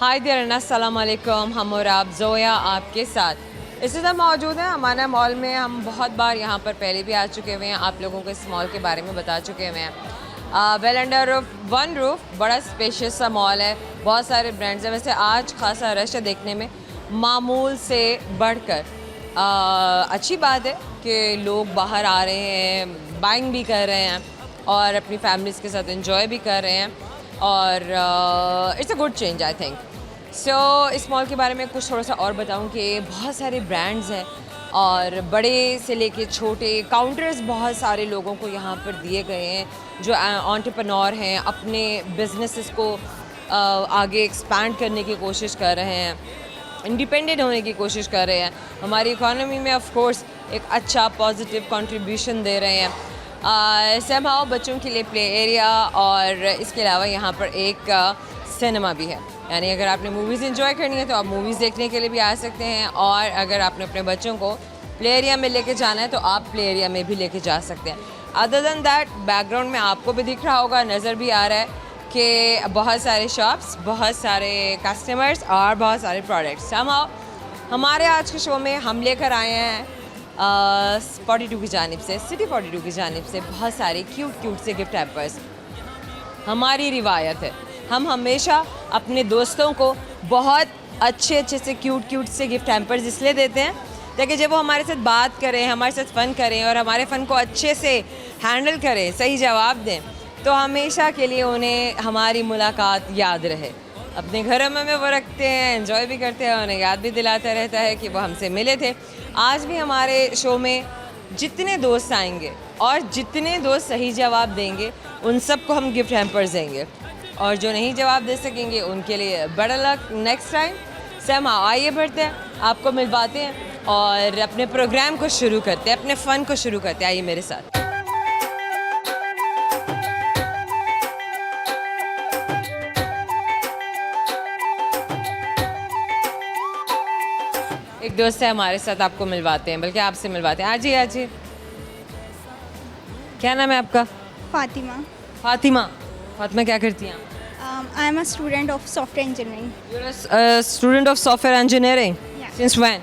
Hi there अस्सलाम वालेकुम। हम और आप जोया आपके साथ इसी तरह मौजूद हैं हमारा मॉल में। हम बहुत बार यहाँ पर पहले भी आ चुके हुए हैं, आप लोगों को इस मॉल के बारे में बता चुके हुए हैं। वेल अंडर वन रूफ बड़ा स्पेशियस सा मॉल है, बहुत सारे ब्रांड्स हैं। वैसे आज खासा रश है देखने में, मामूल से बढ़कर। अच्छी बात है कि लोग बाहर आ रहे हैं, बाइंग भी कर रहे हैं और अपनी फैमिलीज़ के साथ एंजॉय भी कर रहे हैं और it's a good change I think. So इस मॉल के बारे में कुछ थोड़ा सा और बताऊं कि बहुत सारे ब्रांड्स हैं और बड़े से लेके छोटे काउंटर्स बहुत सारे लोगों को यहाँ पर दिए गए हैं जो एंटरप्रेन्योर हैं, अपने बिजनेसेस को आगे एक्सपैंड करने की कोशिश कर रहे हैं, इंडिपेंडेंट होने की कोशिश कर रहे हैं, हमारी इकोनॉमी में ऑफ कोर्स एक अच्छा पॉजिटिव कंट्रीब्यूशन दे रहे हैं। समहाउ बच्चों के लिए प्ले एरिया और इसके अलावा यहाँ पर एक सिनेमा भी है, यानी अगर आपने मूवीज़ एंजॉय करनी है तो आप मूवीज़ देखने के लिए भी आ सकते हैं और अगर आपने अपने बच्चों को प्ले एरिया में लेके जाना है तो आप प्ले एरिया में भी लेके जा सकते हैं। अदर दैन दैट बैकग्राउंड में आपको भी दिख रहा होगा, नज़र भी आ रहा है कि बहुत सारे शॉप्स, बहुत सारे कस्टमर्स और बहुत सारे प्रोडक्ट्स। हमारे आज के शो में हम लेकर आए हैं 42 की जानिब से, सिटी 42 की जानिब से बहुत सारे क्यूट से गिफ्ट हैम्पर्स। हमारी रिवायत है, हम हमेशा अपने दोस्तों को बहुत अच्छे से क्यूट से गिफ्ट हैम्पर्स इसलिए देते हैं ताकि जब वो हमारे साथ बात करें, हमारे साथ फ़न करें और हमारे फ़न को अच्छे से हैंडल करें, सही जवाब दें, तो हमेशा के लिए उन्हें हमारी मुलाकात याद रहे। अपने घरों में वो रखते हैं, एंजॉय भी करते हैं, उन्हें याद भी दिलाता रहता है कि वो हमसे मिले थे। आज भी हमारे शो में जितने दोस्त आएंगे और जितने दोस्त सही जवाब देंगे उन सबको हम गिफ्ट हैम्पर्स देंगे और जो नहीं जवाब दे सकेंगे उनके लिए बेटर लक नेक्स्ट टाइम। सम आइए बढ़ते हैं, आपको मिलवाते हैं और अपने प्रोग्राम को शुरू करते हैं, अपने फ़न को शुरू करते हैं। आइए मेरे साथ। एक दोस्त है हमारे साथ, आपको मिलवाते हैं, बल्कि आपसे मिलवाते हैं। आजिए आजिए, क्या नाम है आपका? Fatima. फातिमा। फातिमा क्या करती हैं आप? I am a student of software engineering. You're a student of software engineering. Yeah. Since when?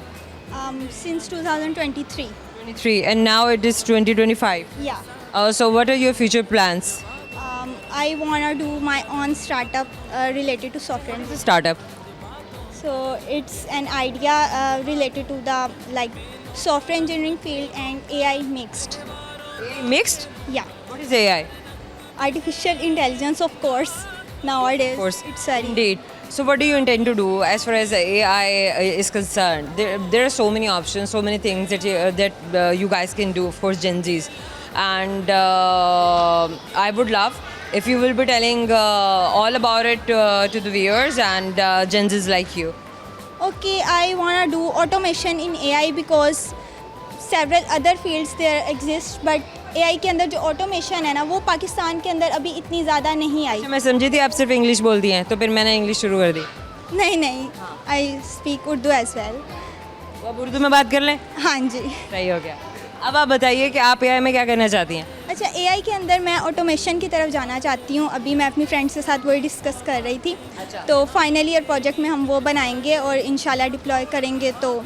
Since 2023. 23, and now it is 2025. Yeah. So what are your future plans? I wanna do my own startup related to software What's a engineering. startup? So it's an idea related to the software engineering field and AI mixed. Mixed? Yeah. What is AI? Artificial intelligence, of course. Nowadays, Of course. it's very Indeed. So what do you intend to do as far as AI is concerned? There are so many options, so many things that you guys can do, of course, Gen Zs. And I would love if you will be telling all about it to the viewers and Gen Zs like you. Okay, I wanna do automation in AI because several other fields there exist, but AI के अंदर जो automation है ना वो पाकिस्तान के अंदर अभी इतनी ज़्यादा नहीं आई। अच्छा, मैं समझी थी आप सिर्फ इंग्लिश बोलती हैं, तो फिर मैंने इंग्लिश शुरू कर दी। नहीं, I speak Urdu as well. तो अब उर्दू में बात कर लें? हाँ जी। सही हो गया। अब आप बताइए कि आप AI में क्या करना चाहती हैं? अच्छा, AI के अंदर मैं ऑटोमेशन की तरफ जाना चाहती हूँ। अभी मैं अपनी फ्रेंड्स के साथ वही डिस्कस कर रही थी। अच्छा। तो फाइनल ईयर प्रोजेक्ट में हम वो बनाएंगे और इंशाल्लाह डिप्लॉय करेंगे तो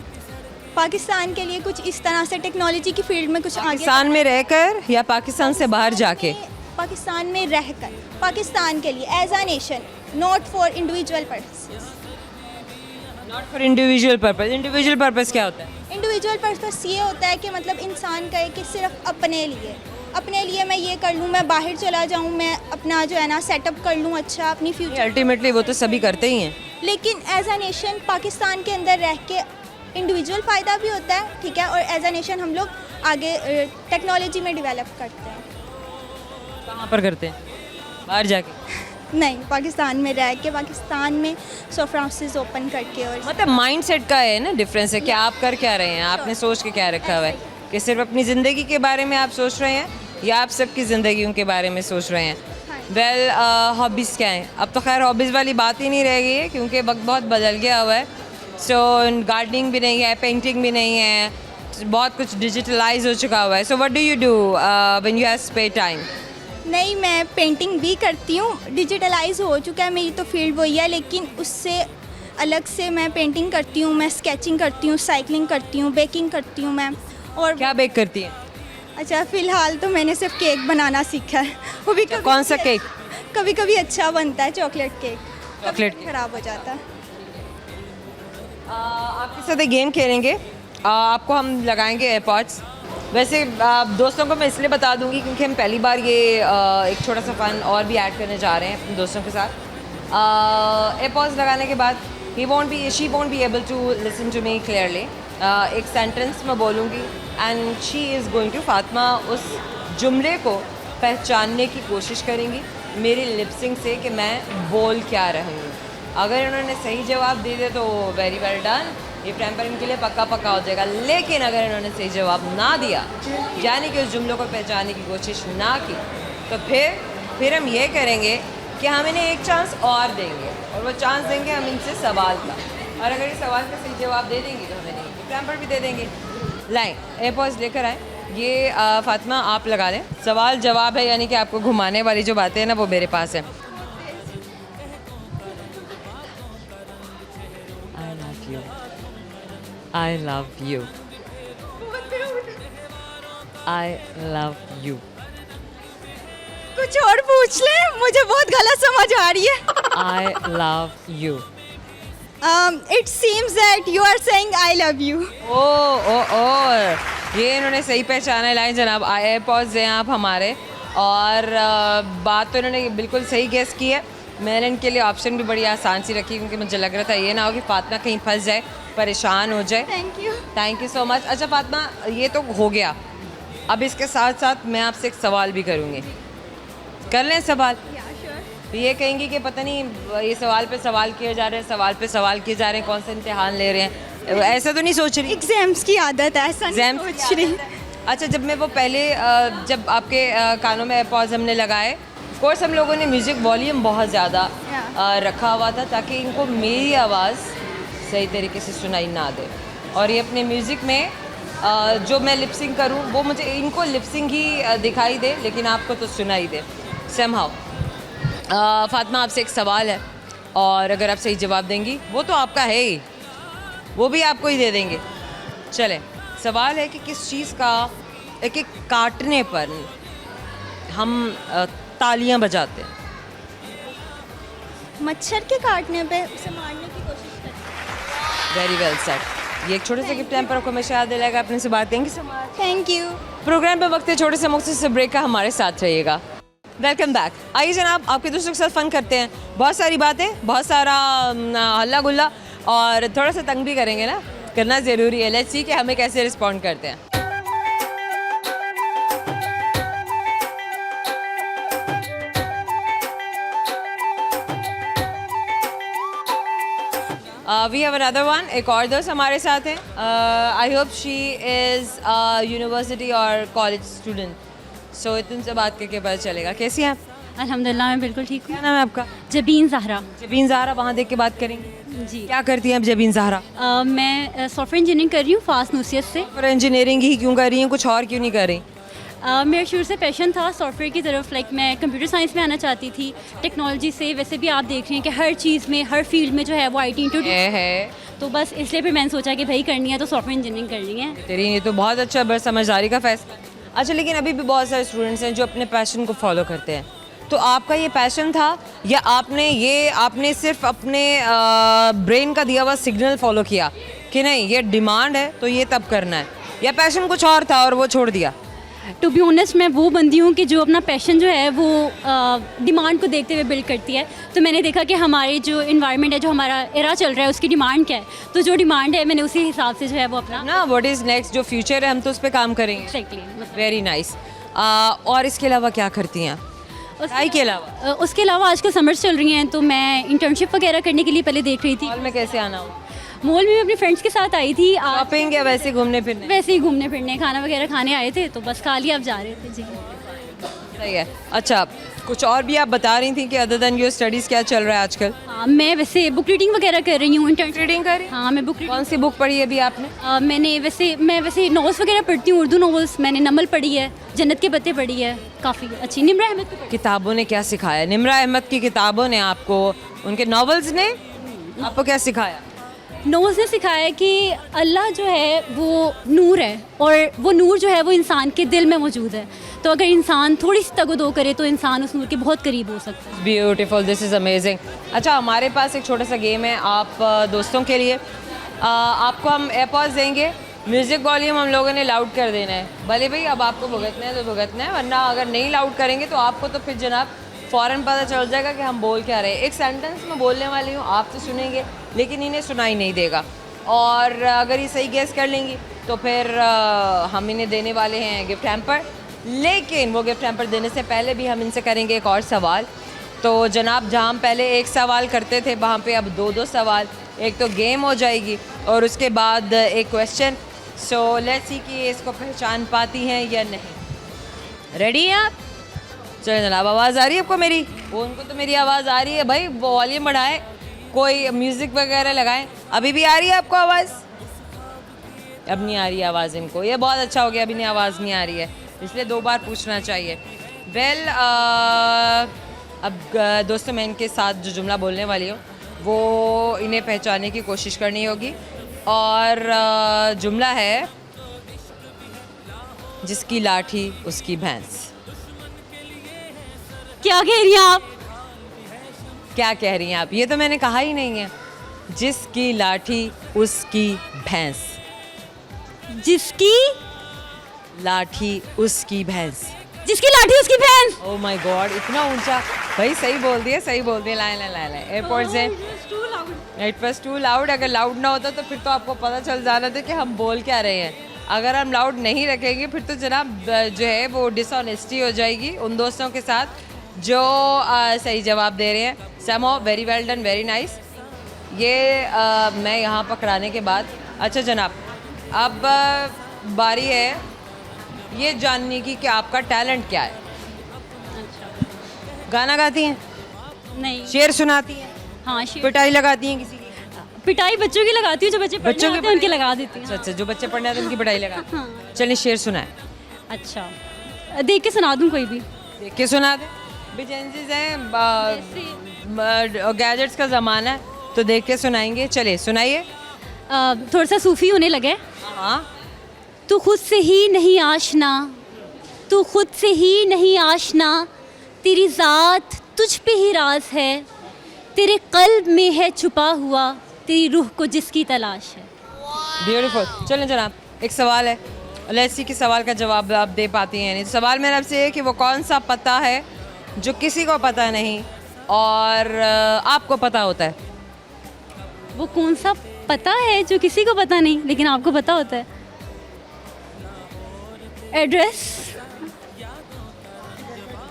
पाकिस्तान के लिए कुछ इस तरह से टेक्नोलॉजी की फील्ड में कुछ आगे। पाकिस्तान में रहकर या पाकिस्तान से बाहर जाके? पाकिस्तान में रहकर, पाकिस्तान के लिए as a nation, not for individual purpose. Not for individual purpose. Individual purpose क्या होता है? इंडिविजुअल पर्पस ये होता है कि मतलब इंसान कहे कि सिर्फ अपने लिए मैं ये कर लूँ, मैं बाहर चला जाऊँ, मैं अपना जो है ना सेटअप कर लूँ अच्छा अपनी फ्यूचर। अल्टीमेटली वो तो सभी करते ही हैं, लेकिन एज अ नेशन पाकिस्तान के अंदर रह के इंडिविजुअल फ़ायदा भी होता है, ठीक है, और एज अ नेशन हम लोग आगे टेक्नोलॉजी में डेवलप करते हैं। कहाँ पर करते हैं? बाहर जाके? नहीं, पाकिस्तान में रह के, पाकिस्तान में सॉफ्ट हाउसेस ओपन करके। और मतलब माइंडसेट का है ना डिफरेंस है कि आप कर क्या रहे हैं, आपने सोच के क्या रखा हुआ है, कि सिर्फ अपनी ज़िंदगी के बारे में आप सोच रहे हैं या आप सबकी ज़िंदगियों के बारे में सोच रहे हैं। वेल हॉबीज़ क्या हैं? अब तो खैर हॉबीज़ वाली बात ही नहीं रह गई है क्योंकि वक्त बहुत बदल गया हुआ है। सो गार्डनिंग भी नहीं है, पेंटिंग भी नहीं है, बहुत कुछ डिजिटलाइज हो चुका हुआ है। So what do you do when you have spare time? नहीं, मैं पेंटिंग भी करती हूँ, डिजिटलाइज हो चुका है, मेरी तो फील्ड वही है, लेकिन उससे अलग से मैं पेंटिंग करती हूँ, मैं स्केचिंग करती हूँ, साइकिलिंग करती हूँ, बेकिंग करती हूँ मैं। और क्या बेक करती हैं? अच्छा, फ़िलहाल तो मैंने सिर्फ केक बनाना सीखा है, वो भी कभी कौन सा केक? कभी कभी अच्छा बनता है, चॉकलेट केक, चॉकलेट कभी ख़राब हो जाता है। आपके साथ एक गेम खेलेंगे। आपको हम लगाएंगे एयरपॉड्स। वैसे दोस्तों को मैं इसलिए बता दूंगी क्योंकि हम पहली बार ये एक छोटा सा फ़न और भी ऐड करने जा रहे हैं अपने दोस्तों के साथ। एयरपॉड्स लगाने के बाद she won't be able to listen to me clearly. एक सेंटेंस मैं बोलूँगी and she is going to, Fatima उस जुमले को पहचानने की कोशिश करेंगी मेरी लिपसिंग से कि मैं बोल क्या रही हूँ। अगर इन्होंने सही जवाब दे दिया तो वेरी वेल डन, ये टाइम पर इनके लिए पक्का पक्का हो जाएगा। लेकिन अगर इन्होंने सही जवाब ना दिया, यानी कि उस जुमलों को पहचानने की कोशिश ना की, तो फिर हम ये करेंगे कि हम इन्हें एक चांस और देंगे, और वो चांस देंगे हम इनसे सवाल का, और अगर इस सवाल का सही जवाब दे देंगे तो हम इन्हें टाइम पर भी दे देंगे। लाएँ एयरपॉड्स लेकर आएँ। ये फातिमा आप लगा लें। सवाल जवाब है, यानी कि आपको घुमाने वाली जो बातें हैं ना वो मेरे पास है। I love you. I love you. कुछ और पूछ ले, मुझे बहुत गलत समझ आ रही है। I love you. It seems that you are saying I love you. ये इन्होंने सही पहचाना है लाइन जनाब। एयरपॉड्स हैं आप हमारे, और बात तो इन्होंने बिल्कुल सही गेस की है। मैंने इनके लिए ऑप्शन भी बड़ी आसान सी रखी क्योंकि मुझे लग रहा था ये ना हो कि फातिमा कहीं फंस जाए, परेशान हो जाए। Thank you so much. अच्छा फातिमा, ये तो हो गया, अब इसके साथ साथ मैं आपसे एक सवाल भी करूँगी। कर लें सवाल? ये कहेंगी कि पता नहीं ये सवाल पे सवाल किए जा रहे हैं, सवाल पे सवाल किए जा रहे हैं, कौन सा इम्तिहान ले रहे हैं, ऐसा तो नहीं सोच रही? एग्जाम्स की आदत है, ऐसा नहीं सोच रही। अच्छा, जब मैं वो पहले जब आपके कानों में एयरपॉड्स हमने लगाए, ऑफ कोर्स हम लोगों ने म्यूज़िक वॉल्यूम बहुत ज़्यादा रखा हुआ था ताकि इनको मेरी आवाज़ सही तरीके से सुनाई ना दे, और ये अपने म्यूज़िक में जो मैं लिपसिंग करूँ वो मुझे इनको लिपसिंग ही दिखाई दे, लेकिन आपको तो सुनाई दे समहाउ। फातिमा, आपसे एक सवाल है, और अगर आप सही जवाब देंगी वो तो आपका है ही, वो भी आपको ही दे देंगे। चलें, सवाल है कि किस चीज़ का एक एक काटने पर हम तालियां बजाते हैं? मच्छर के काटने पे उसे मारने की कोशिश करते वेरी वेल सेड। ये एक छोटे से गिफ्ट टाइम पर आपको हमेशा याद दिलाएगा अपने से बात। Thank you so much. Thank you. Program पे वक्त है छोटे से मुख्तसर ब्रेक का, हमारे साथ रहिएगा। Welcome back. आइए जनाब, आपके दोस्तों के साथ फ़न करते हैं। बहुत सारी बातें, बहुत सारा हल्ला गुल्ला, और थोड़ा सा तंग भी करेंगे ना, करना ज़रूरी है। लेट्स सी कि हमें कैसे रिस्पॉन्ड करते हैं। We have another one. एक और दोस्त हमारे साथ हैं। I hope she is university और कॉलेज स्टूडेंट, सो तुमसे बात करके पता चलेगा। कैसी हैं आप? अल्हम्दुलिल्लाह, मैं बिल्कुल ठीक हूँ। क्या नाम है आपका? जबीन ज़हरा। जबीन ज़हरा, वहाँ देख के बात करेंगे। जी। क्या करती हैं आप जबीन ज़हरा? मैं सॉफ्टवेयर इंजीनियरिंग कर रही हूँ फास्ट नूसियत से। और इंजीनियरिंग ही क्यों कर रही हैं, कुछ और क्यों नहीं कर रही? मेरा शुरू से पैशन था सॉफ्टवेयर की तरफ, लाइक मैं कंप्यूटर साइंस में आना चाहती थी, टेक्नोलॉजी से। वैसे भी आप देख रहे हैं कि हर चीज़ में, हर फील्ड में जो है वो IT इंट्रोड्यूस है, तो बस इसलिए फिर मैंने सोचा कि भाई करनी है तो सॉफ्टवेयर इंजीनियरिंग करनी है। तेरी ये तो बहुत अच्छा बस समझदारी का फैसला। अच्छा, लेकिन अभी भी बहुत सारे स्टूडेंट्स हैं जो अपने पैशन को फॉलो करते हैं, तो आपका ये पैशन था या आपने सिर्फ अपने ब्रेन का दिया हुआ सिग्नल फॉलो किया कि नहीं ये डिमांड है तो ये तब करना है, या पैशन कुछ और था और वो छोड़ दिया? टू बी ऑनेस्ट, मैं वो बंदी हूँ कि जो अपना पैशन जो है वो डिमांड को देखते हुए बिल्ड करती है। तो मैंने देखा कि हमारी जो इन्वायरमेंट है, जो हमारा एरा चल रहा है, उसकी डिमांड क्या है, तो जो डिमांड है मैंने उसी हिसाब से जो है वो अपना ना व्हाट इज़ नेक्स्ट, जो फ्यूचर है हम तो उस पर काम करेंगे। एक्जैक्टली। Very nice. और इसके अलावा क्या करती हैं? पढ़ाई के अलावा? उसके अलावा आजकल समर्स चल रही हैं तो मैं इंटर्नशिप वगैरह करने के लिए पहले देख रही थी। मॉल में कैसे आना हो? मॉल में अपने फ्रेंड्स के साथ आई थी। शॉपिंग या वैसे घूमने फिरने? वैसे ही घूमने फिरने, खाना वगैरह खाने आए थे, तो बस खा लिया, अब जा रहे थे। जी सही है। अच्छा, कुछ और भी आप बता रही थी कि अदर देन योर स्टडीज़ क्या चल रहा है आजकल? हाँ, मैं वैसे बुक रीडिंग वगैरह कर रही हूँ, इंटर्न रीडिंग कर रही हैं? हाँ, मैं बुक कौन सी बुक पढ़ी है अभी आपने? मैं वैसे नॉवेल्स वगैरह पढ़ती हूँ, उर्दू नॉवेल्स। मैंने नमल पढ़ी है, जन्नत के पत्ते पढ़ी है, काफ़ी अच्छी। निम्रा अहमद की किताबों ने क्या सिखाया? निम्रा अहमद की किताबों ने आपको, उनके नॉवेल्स ने आपको क्या सिखाया? नॉवेल्स ने सिखाया कि अल्लाह जो है वो नूर है, और वो नूर जो है वो इंसान के दिल में मौजूद है। तो अगर इंसान थोड़ी सी तगदो करे तो इंसान उस नूर के बहुत करीब हो सकता है। Beautiful, this is amazing. अच्छा, हमारे पास एक छोटा सा गेम है आप दोस्तों के लिए। आपको हम एयरपॉड्स देंगे, म्यूज़िक वॉल्यूम हम लोगों ने लाउड कर देना है। भले भाई अब आपको भुगतना है तो भुगतना है, वरना अगर नहीं लाउड करेंगे तो आपको तो फिर जनाब फ़ौरन पता चल जाएगा कि हम बोल क्या रहे हैं। एक सेंटेंस मैं बोलने वाली हूँ, आप तो सुनेंगे लेकिन इन्हें सुनाई नहीं देगा, और अगर ये सही गेस कर लेंगी तो फिर हम इन्हें देने वाले हैं गिफ्ट हैम्पर। लेकिन वो गिफ्ट हैम्पर देने से पहले भी हम इनसे करेंगे एक और सवाल। तो जनाब, जहाँ हम पहले एक सवाल करते थे वहाँ पे अब दो सवाल, एक तो गेम हो जाएगी और उसके बाद एक क्वेश्चन। सो लेट्स सी कि इसको पहचान पाती हैं या नहीं। रेडी हैं आप? चलो जनाब, आवाज़ आ रही है आपको मेरी? वो उनको तो मेरी आवाज़ आ रही है भाई, वॉल्यूम बढ़ाएं, कोई म्यूज़िक वगैरह लगाएं। अभी भी आ रही है आपको आवाज़? अब नहीं आ रही है आवाज़ इनको, ये बहुत अच्छा हो गया, अभी नहीं आवाज़ नहीं आ रही है, इसलिए 2 बार पूछना चाहिए। वेल अब दोस्तों, मैं इनके साथ जो जुमला बोलने वाली हूँ वो इन्हें पहचानने की कोशिश करनी होगी, और जुमला है जिसकी लाठी उसकी भैंस। क्या कह रही हैं आप? क्या कह रही हैं आप? ये तो मैंने कहा ही नहीं है। जिसकी लाठी उसकी भैंस। जिसकी लाठी उसकी भैंस। जिसकी लाठी उसकी भैंस। ओह माय गॉड, इतना ऊंचा! भाई सही बोल दिया, सही बोल दिया। लाए एयरपोर्ट से। It was too loud. अगर लाउड ना होता तो फिर तो आपको पता चल जाना था कि हम बोल क्या रहे हैं। अगर हम लाउड नहीं रखेंगे फिर तो जनाब जो है वो डिसऑनेस्टी हो जाएगी उन दोस्तों के साथ जो सही जवाब दे रहे हैं। समो very well done, very nice. ये मैं यहाँ पकड़ाने के बाद, अच्छा जनाब, अब बारी है ये जानने की कि आपका टैलेंट क्या है। गाना गाती हैं? नहीं। शेर सुनाती हैं? हाँ, शेर। पिटाई लगाती हैं किसी की? पिटाई बच्चों की लगाती हूँ, जो बच्चे पढ़ने बच्चों की आते हैं उनकी लगा देती हूँ। अच्छा, जो बच्चे पढ़ने आते हैं उनकी पिटाई लगा। हाँ। चलिए शेर सुनाए। अच्छा, देख के सुना दूँ कोई भी? देख के सुना दे। बिजेंसिस हैं, गैजेट्स का ज़माना है तो देख के सुनाएंगे। चलिए सुनाइए। थोड़ा सा सूफी होने लगे। हाँ। तू खुद से ही नहीं आशना, तू खुद से ही नहीं आशना, तेरी ज़ात तुझ पे ही राज है, तेरे कल्ब में है छुपा हुआ, तेरी रूह को जिसकी तलाश है। ब्यूटीफुल। चलें जनाब, एक सवाल है, लेट्स सी कि सवाल का जवाब आप दे पाती हैं नहीं। तो सवाल मेरा आपसे है कि वो कौन सा पता है जो किसी को पता नहीं और आपको पता होता है? वो कौन सा पता है जो किसी को पता नहीं लेकिन आपको पता होता है? एड्रेस।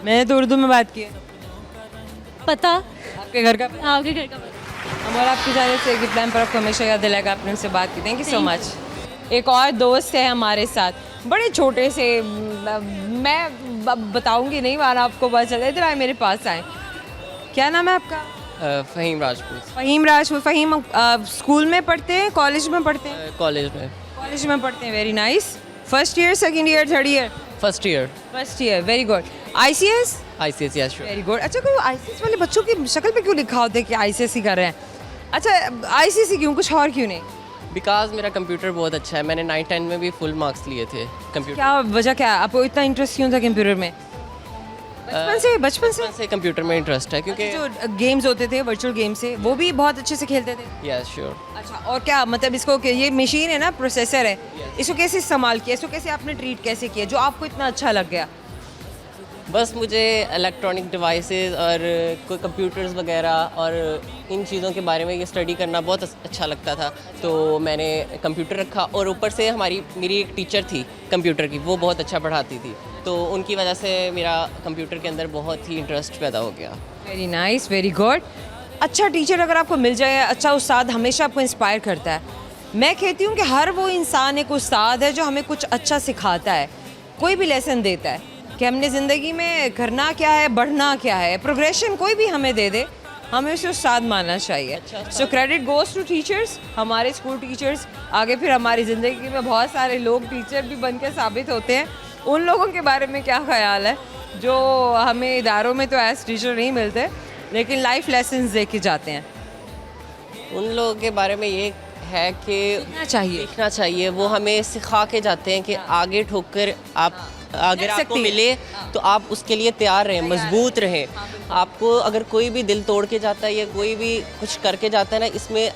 मैंने तो उर्दू में बात की है। पता। आपके घर का? आपके घर का पता। हमारा आपकी जाने से गिफ्ट प्लान पर आपको हमेशा याद दिलाएगा। आपने उनसे बात की, थैंक यू सो मच। एक और दोस्त है हमारे साथ, बड़े छोटे से, मैं बताऊंगी नहीं, वाला आपको पता चले। इधर आए, मेरे पास आए। क्या नाम है आपका? फ़हीम राजपूत। फ़हीम राजपूत। फ़हीम स्कूल में पढ़ते हैं, कॉलेज में पढ़ते हैं? कॉलेज में। कॉलेज में पढ़ते हैं, very nice. First year, second year, third year? First year. First year, very good. ICS? ICS, yes sure. Very good. अच्छा, कोई ICS वाले बच्चों की शक्ल पे क्यों लिखा होता है कि ICS ही कर रहे हैं? अच्छा, ICS क्यों, कुछ और क्यों नहीं? बिकॉज मेरा कंप्यूटर बहुत अच्छा है, मैंने 9-10 में भी फुल मार्क्स लिए थे कंप्यूटर। क्या वजह, क्या आपको इतना इंटरेस्ट क्यों था कंप्यूटर में? बचपन से कंप्यूटर में इंटरेस्ट है क्योंकि जो गेम्स होते थे, वर्चुअल गेम्स से, वो भी बहुत अच्छे से खेलते थे? Yes sure. अच्छा, और क्या मतलब इसको, ये मशीन है ना, प्रोसेसर है, इसको कैसे इस्तेमाल किया, इसको कैसे आपने ट्रीट कैसे किया जो आपको इतना अच्छा लग गया? बस मुझे इलेक्ट्रॉनिक डिवाइसेस और कोई कंप्यूटर्स वगैरह और इन चीज़ों के बारे में ये स्टडी करना बहुत अच्छा लगता था, तो मैंने कंप्यूटर रखा। और ऊपर से मेरी एक टीचर थी कंप्यूटर की, वो बहुत अच्छा पढ़ाती थी, तो उनकी वजह से मेरा कंप्यूटर के अंदर बहुत ही इंटरेस्ट पैदा हो गया। Very nice, very good. अच्छा टीचर अगर आपको मिल जाए, अच्छा उस्ताद हमेशा आपको इंस्पायर करता है। मैं कहती हूँ कि हर वो इंसान एक उस्ताद है जो हमें कुछ अच्छा सिखाता है, कोई भी लेसन देता है। कि हमने ज़िंदगी में करना क्या है, बढ़ना क्या है। प्रोग्रेशन कोई भी हमें दे दे, हमें उसे उस्ताद मानना चाहिए। So credit goes to teachers, हमारे स्कूल टीचर्स। आगे फिर हमारी ज़िंदगी में बहुत सारे लोग टीचर भी बन के साबित होते हैं। उन लोगों के बारे में क्या ख्याल है जो हमें इदारों में तो एज टीचर नहीं मिलते, लेकिन लाइफ लेसन्स दे के जाते हैं? उन लोगों के बारे में ये है कि सीखना चाहिए। वो हमें सिखा के जाते हैं कि आगे ठोकर आप अगर आपको मिले तो आप उसके लिए तैयार रहें, मजबूत रहें। आपको अगर कोई भी दिल तोड़ के जाता है या कोई भी कुछ करके जाता है ना, इसमें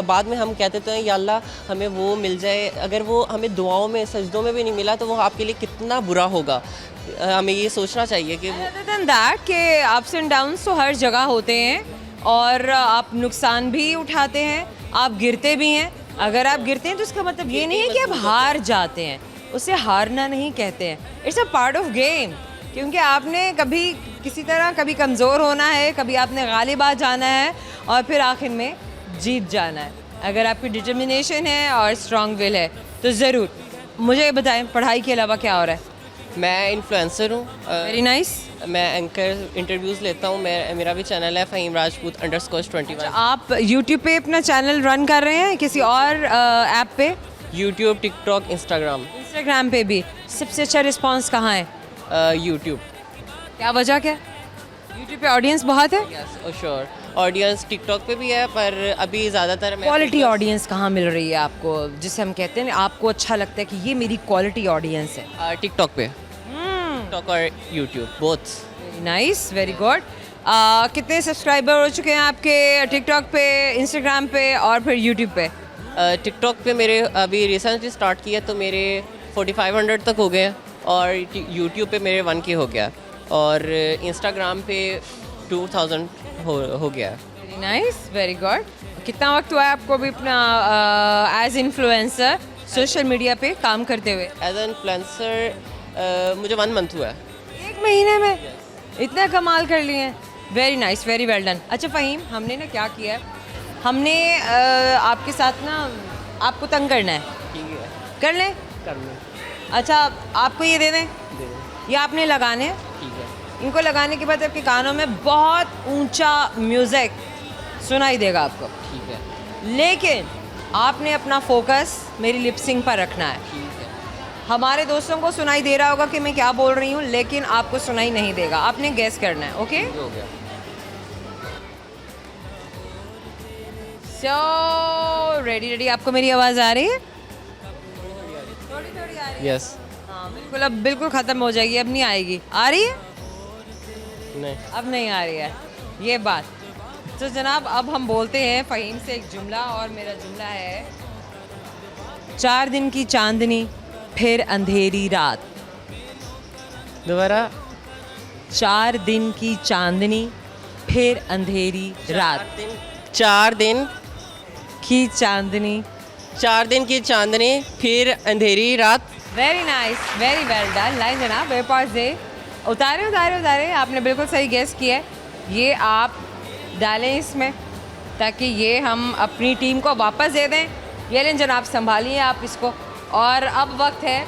बाद में हम कहते तो हैं या अल्लाह हमें वो मिल जाए। अगर वो हमें दुआओं में सजदों में भी नहीं मिला तो वो आपके लिए कितना बुरा होगा। हमें ये सोचना चाहिए कि दैट कि अप्स एंड डाउन्स तो हर जगह होते हैं और आप नुकसान भी उठाते हैं, आप गिरते भी हैं। अगर आप गिरते हैं तो इसका मतलब ये नहीं है कि आप हार जाते हैं, उसे हारना नहीं कहते हैं। It's a part of game, क्योंकि आपने कभी किसी तरह कभी कमज़ोर होना है, कभी आपने गालिब आ जाना है और फिर आखिर में जीत जाना है। अगर आपकी डिटर्मिनेशन है और स्ट्रॉन्ग विल है तो ज़रूर। मुझे बताएं, पढ़ाई के अलावा क्या हो रहा है? मैं इन्फ्लुएंसर हूँ। Very nice. मैं एंकर इंटरव्यूज़ लेता हूँ। मेरा भी चैनल है फ़हीम राजपूत _21। आप यूट्यूब पे अपना चैनल रन कर रहे हैं, किसी और ऐप पे? यूट्यूब, टिकटॉक, इंस्टाग्राम पे भी। सबसे अच्छा रिस्पांस कहाँ है? यूट्यूब। क्या वजह क्या? यूट्यूब पे ऑडियंस बहुत है? Yes sure. ऑडियंस टिकटॉक पे भी है पर अभी ज़्यादातर क्वालिटी ऑडियंस कहाँ मिल रही है आपको, जिसे हम कहते हैं आपको अच्छा लगता है कि ये मेरी क्वालिटी ऑडियंस है? टिकटॉक पे, टिकटॉक और YouTube both. Very nice, very good. कितने सब्सक्राइबर हो चुके हैं आपके टिकटॉक पे, इंस्टाग्राम पे और फिर यूट्यूब पे? टिकटॉक पे मेरे अभी रिसेंटली स्टार्ट किया तो मेरे 4500 तक हो गए हैं और यूट्यूब पे मेरे 1K हो गया और इंस्टाग्राम पे 2000 हो गया। Very nice, very good. कितना वक्त हुआ है आपको भी अपना एज इन्फ्लुएंसर सोशल मीडिया पे काम करते हुए? एज एन इन्फ्लुएंसर मुझे 1 मंथ हुआ है। 1 महीने में इतना कमाल कर लिए हैं। Very nice, very well done. अच्छा फ़हीम, हमने ना क्या किया है, हमने आपके साथ ना आपको तंग करना है। ठीक है, कर लें? कर लो। अच्छा, आपको ये दे दें? ये आपने लगाने हैं। ठीक है। इनको लगाने के बाद आपके कानों में बहुत ऊंचा म्यूज़िक सुनाई देगा आपको। ठीक है। लेकिन आपने अपना फोकस मेरी लिपसिंग पर रखना है। ठीक है। हमारे दोस्तों को सुनाई दे रहा होगा कि मैं क्या बोल रही हूँ, लेकिन आपको सुनाई नहीं देगा। आपने गेस करना है, ओके? हो गया। So ready? आपको मेरी आवाज़ आ रही है? थोड़ी थोड़ी आ रही है। यस। हाँ बिल्कुल, अब बिल्कुल ख़त्म हो जाएगी, अब नहीं आएगी। आ रही है? नहीं। अब नहीं आ रही है, ये बात। तो जनाब अब हम बोलते हैं फ़हीम से एक जुमला, और मेरा जुमला है 4 दिन की चांदनी फिर अंधेरी रात। दोबारा। 4 दिन की चांदनी फिर अंधेरी रात। 4 दिन की चांदनी। 4 दिन की चांदनी फिर अंधेरी रात। Very nice, very well done. Line जनाब, मेरे पास दे। उतारे, आपने बिल्कुल सही गेस किया है। ये आप डालें इसमें ताकि ये हम अपनी टीम को वापस दे दें। ये लें जनाब, संभालिए आप इसको। और अब वक्त है,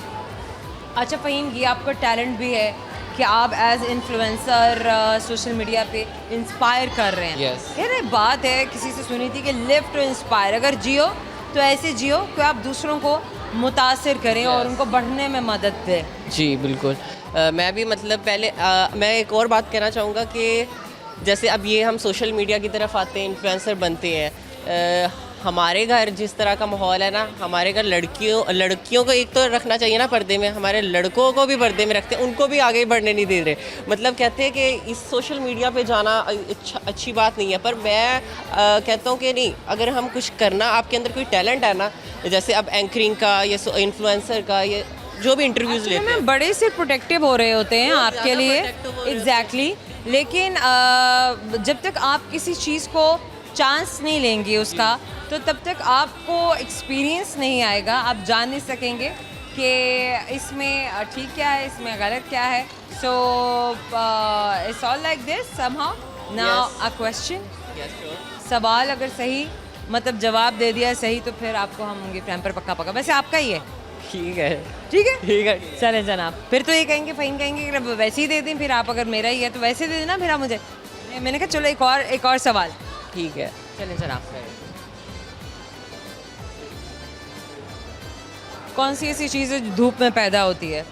अच्छा फ़हीम, ये आपका टैलेंट भी है कि आप एज इन्फ्लुएंसर सोशल मीडिया पे इंस्पायर कर रहे हैं। Yes. यार बात है किसी से सुनी थी कि लिव टू इंस्पायर। अगर जियो तो ऐसे जियो कि आप दूसरों को मुतासिर करें और उनको बढ़ने में मदद दें। जी बिल्कुल। मैं भी मतलब पहले मैं एक और बात कहना चाहूँगा कि जैसे अब ये हम सोशल मीडिया की तरफ आते हैं, इन्फ्लुएंसर बनते हैं। हमारे घर जिस तरह का माहौल है ना, हमारे घर लड़कियों को एक तो रखना चाहिए ना पर्दे में, हमारे लड़कों को भी पर्दे में रखते हैं, उनको भी आगे बढ़ने नहीं दे रहे। मतलब कहते हैं कि इस सोशल मीडिया पे जाना अच्छी बात नहीं है, पर मैं कहता हूँ कि नहीं, अगर हम कुछ करना, आपके अंदर कोई टैलेंट है ना, जैसे अब एंकरिंग का या इन्फ्लुएंसर का, ये जो भी इंटरव्यूज़ लेते हैं, बड़े से प्रोटेक्टिव हो रहे होते हैं आपके लिए। एग्जैक्टली। लेकिन जब तक आप किसी चीज़ को चांस नहीं लेंगे उसका, तो तब तक आपको एक्सपीरियंस नहीं आएगा, आप जान नहीं सकेंगे कि इसमें ठीक क्या है, इसमें गलत क्या है। So it's all like this somehow. Now a question. सवाल अगर सही मतलब जवाब दे दिया सही तो फिर आपको हम होंगे टाइम पर पक्का। वैसे आपका ही है, ठीक है ठीक है ठीक है चलें जनाब, फिर तो ये कहेंगे फ़हीम कहेंगे कि वैसे ही दे दें, फिर आप अगर मेरा ही है तो वैसे दे देना फिर आप मुझे। मैंने कहा चलो एक और सवाल। ठीक है। चलें जनाब, कौन सी ऐसी चीज़ है जो धूप में पैदा होती है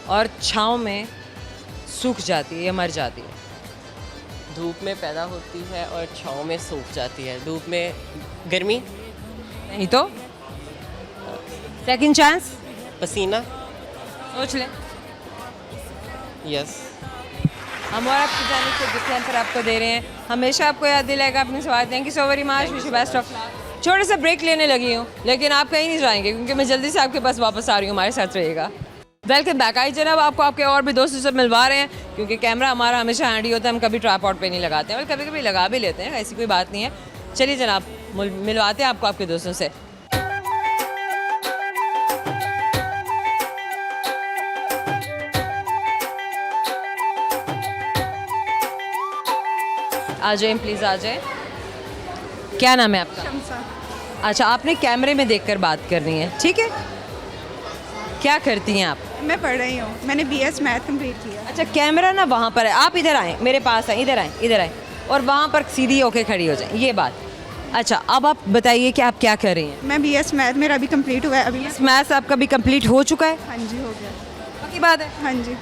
और छाँव में सूख जाती है या मर जाती है? धूप में पैदा होती है और छाँव में सूख जाती है। धूप में गर्मी, नहीं तो सेकंड चांस, पसीना। सोच लें। यस। हम और आपकी जाने से गिफ्ट हैम्पर आपको दे रहे हैं, हमेशा आपको याद दिलाएगा अपने सवाल। Thank you so very much, wish you best of luck. छोटे सा ब्रेक लेने लगी हूँ, लेकिन आप कहीं नहीं जाएंगे क्योंकि मैं जल्दी से आपके पास वापस आ रही हूँ, हमारे साथ रहिएगा। Welcome back. आई जनाब, आपको आपके और भी दोस्तों से मिलवा रहे हैं क्योंकि कैमरा हमारा हमेशा हैंडी होता है, हम कभी ट्राइपॉड पे नहीं लगाते हैं, कभी कभी लगा भी लेते हैं, ऐसी कोई बात नहीं है। चलिए जनाब, मिलवाते हैं आपको आपके दोस्तों से। आ जाएं प्लीज़, आ जाएं। क्या नाम है आपका? शमसा। अच्छा, आपने कैमरे में देखकर बात करनी है, ठीक है। क्या करती हैं आप? मैं पढ़ रही हूँ, मैंने BS मैथ कंप्लीट किया। अच्छा, कैमरा ना वहाँ पर है, आप इधर आएँ, मेरे पास आएँ, इधर आएँ, इधर आएँ और वहाँ पर सीधी होके खड़ी हो जाएं, ये बात। अच्छा, अब आप बताइए कि आप क्या कर रही हैं? मैं BS मैथ मेरा अभी कंप्लीट हुआ है। अभी मैथ्स आपका भी कंप्लीट हो चुका है? हाँ जी, हो गया। पक्की बात है? हाँ जी,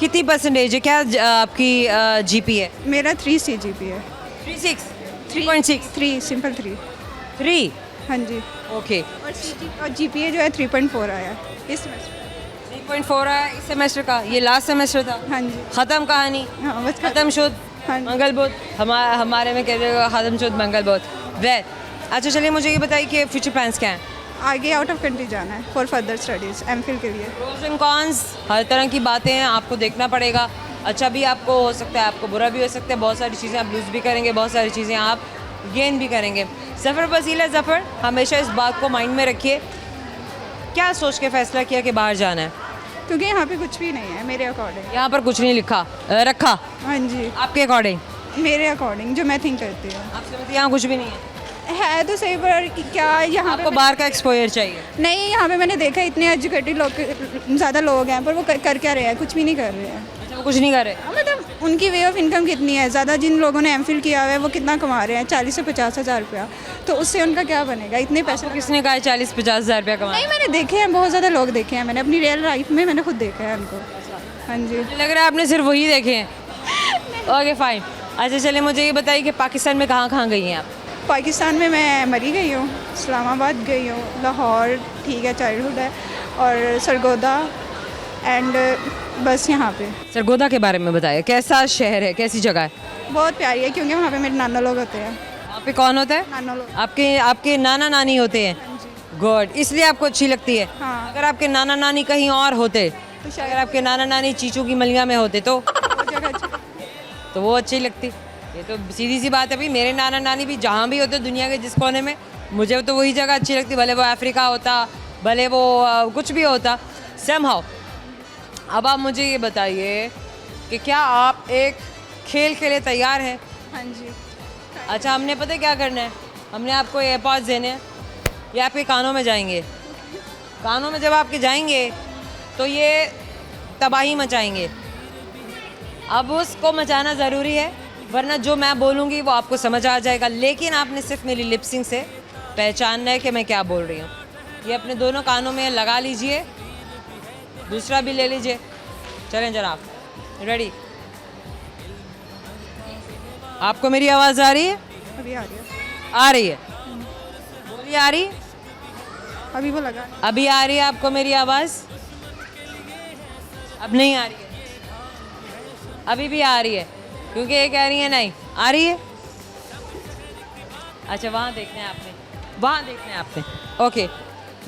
कितनी परसेंटेज है, क्या आपकी GP है? मेरा 3 CGP है। 3.6 3.6 3 सिंपल 3। 3 हाँ जी, ओके। और GPA जो है 3.4 आया इस सेमेस्टर। 3.4 है इस सेमेस्टर का, ये लास्ट सेमेस्टर था। हाँ जी, ख़त्म कहानी, हाँ बस ख़त्म शुद्ध हाँ जी। मंगल बुध, हमारे में कहते हैं ख़त्म शुद्ध मंगल बुध वे। अच्छा चलिए, मुझे ये बताइए कि फ्यूचर प्लान्स क्या हैं? आगे आउट ऑफ कंट्री जाना है फॉर फर्दर स्टडीज़, MPhil के लिए। प्रोज एंड कॉन्स, हर तरह की बातें हैं, आपको देखना पड़ेगा। अच्छा भी आपको हो सकता है, आपको बुरा भी हो सकता है, बहुत सारी चीज़ें आप लूज़ भी करेंगे, बहुत सारी चीज़ें आप गेन भी करेंगे। सफ़र वसीला ज़फ़र, हमेशा इस बात को माइंड में रखिए। क्या सोच के फ़ैसला किया कि बाहर जाना है? क्योंकि यहाँ पे कुछ भी नहीं है मेरे अकॉर्डिंग। यहाँ पर कुछ नहीं रखा हाँ जी, आपके अकॉर्डिंग? मेरे अकॉर्डिंग जो मैं थिंक करती हूँ आपसे मतलब यहाँ कुछ भी नहीं है? तो सही, पर क्या यहाँ पे आपको बाहर का एक्सपोजर चाहिए? नहीं, यहाँ पे मैंने देखा इतने एजुकेटेड लोग, ज़्यादा लोग हैं, पर वो कर क्या रहे हैं, कुछ भी नहीं कर रहे हैं। अच्छा, वो कुछ नहीं कर रहे? मतलब उनकी वे ऑफ इनकम कितनी है, ज़्यादा जिन लोगों ने MPhil किया हुआ है वो कितना कमा रहे हैं, 40 से 50 हज़ार रुपया, तो उससे उनका क्या बनेगा इतने पैसे? किसने कहा 40-50 हज़ार रुपया कमा? नहीं, मैंने देखे हैं, बहुत ज़्यादा लोग देखे हैं, मैंने अपनी रियल लाइफ में मैंने खुद देखा है उनको। हाँ जी, मुझे लग रहा है आपने सिर्फ वही देखे हैं। Okay fine. अच्छा चलिए, मुझे ये बताइए कि पाकिस्तान में कहाँ कहाँ गई हैं आप? पाकिस्तान में मैं मरी गई हूँ, इस्लामाबाद गई हूँ, लाहौर ठीक है, चाइल्डहुड है, और सरगोदा एंड बस यहाँ पे। सरगोदा के बारे में बताइए, कैसा शहर है, कैसी जगह है? बहुत प्यारी है क्योंकि वहाँ पे मेरे नाना लोग होते हैं। वहाँ पे कौन होता है? नाना लोग। आपके नाना नानी होते हैं? गुड, इसलिए आपको अच्छी लगती है? हाँ। अगर आपके नाना नानी कहीं और होते, तो अगर आपके नाना नानी चीचू की मलिया में होते तो वो जगह अच्छी। तो वो अच्छी लगती। ये तो सीधी सी बात है भाई, मेरे नाना नानी भी जहाँ भी होते दुनिया के जिस कोने में, मुझे तो वही जगह अच्छी लगती, भले वो अफ्रीका होता, भले वो कुछ भी होता समहाउ। अब आप मुझे ये बताइए कि क्या आप एक खेल के लिए तैयार हैं? हाँ जी, अच्छा, हमने पता है क्या करना है, हमने आपको एयरपॉड्स देने हैं, ये आपके कानों में जाएंगे। कानों में जब आपके जाएंगे तो ये तबाही मचाएंगे। अब उसको मचाना ज़रूरी है, वरना जो मैं बोलूँगी वो आपको समझ आ जाएगा, लेकिन आपने सिर्फ मेरी लिपसिंग से पहचानना है कि मैं क्या बोल रही हूँ। ये अपने दोनों कानों में लगा लीजिए, दूसरा भी ले लीजिए। चलें जनाब, रेडी? आपको मेरी आवाज़ आ रही है? अभी आ रही है। आ रही है? बोलिए, आ रही? अभी वो लगा। अभी आ रही है आपको मेरी आवाज़? अब नहीं आ रही है? अभी भी आ रही है? क्योंकि ये कह रही है नहीं आ रही है। अच्छा, वहाँ देखना है आपने, वहाँ देखना है आपने। ओके,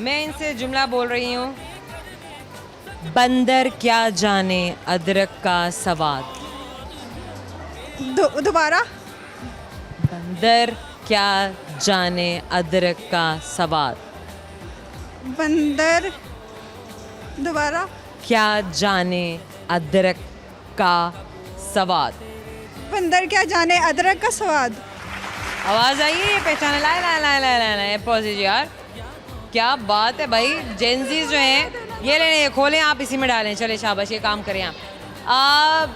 मैं इनसे जुमला बोल रही हूँ, बंदर क्या जाने अदरक का स्वाद। दोबारा। बंदर क्या जाने अदरक का स्वाद। बंदर। दोबारा। क्या जाने अदरक का स्वाद। बंदर क्या जाने अदरक का स्वाद। आवाज़ आई है? पहचाने? लाए लाए लाए लाए लाए लाए पॉजिज यार। क्या बात है भाई, जेंजीज जो हैं ये लेने, ये खोलें आप, इसी में डालें, चले शाबाश, ये काम करें आप।